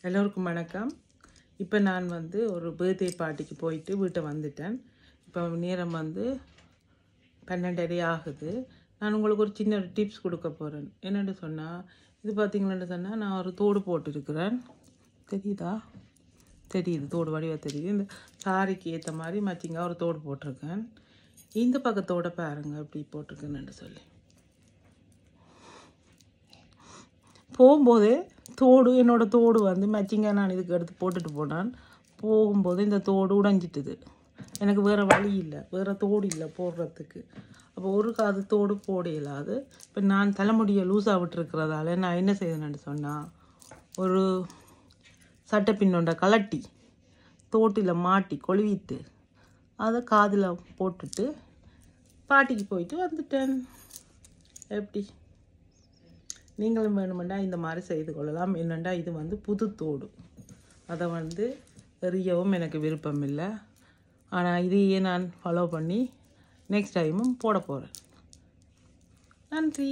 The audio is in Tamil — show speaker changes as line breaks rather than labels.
எல்லோருக்கும் வணக்கம். இப்போ நான் ஒரு பர்த்டே பார்ட்டிக்கு போயிட்டு வீட்டை வந்துட்டேன். இப்போ நேரம் 12:30 ஆகுது. நான் உங்களுக்கு ஒரு சின்ன டிப்ஸ் கொடுக்க போகிறேன். என்னென்னு சொன்னால், இது பார்த்தீங்கன்னு சொன்னால் நான் ஒரு தோடு போட்டிருக்கிறேன். தெரியுதா? தெரியுது, தோடு வடிவாக தெரியுது. இந்த சாரிக்கு ஏற்ற மாதிரி மேட்சிங்காக ஒரு தோடு போட்டிருக்கேன். இந்த பக்கத்தோட பாருங்கள் எப்படி போட்டிருக்கேன்னு சொல்லி. போகும்போதே என்னோடய தோடு மேட்சிங்காக நான் இதுக்கு எடுத்து போட்டுட்டு போனான். போகும்போது இந்த தோடு உடைஞ்சிட்டுது. எனக்கு வேறு வழி இல்லை, வேறு தோடு இல்லை போடுறதுக்கு. அப்போ ஒரு காது தோடு போட இயலாது. இப்போ நான் தலைமுடியை லூஸாக விட்டுருக்கிறதால நான் என்ன செய்தேன்னு சொன்னால், ஒரு சட்டை பின்னொண்ட கலட்டி தோட்டில் மாட்டி கொழுவிட்டு அதை காதில் போட்டுட்டு பாட்டிக்கு போயிட்டு வந்துட்டேன். எப்படி நீங்களும் வேணுமெண்டா இந்த மாதிரி செய்து கொள்ளலாம். என்னென்னா இது புது தோடு. அதை எறியவும் எனக்கு விருப்பம் இல்லை. ஆனால் இதையே நான் ஃபாலோ பண்ணி நெக்ஸ்ட் டைமும் போட போகிறேன். நன்றி.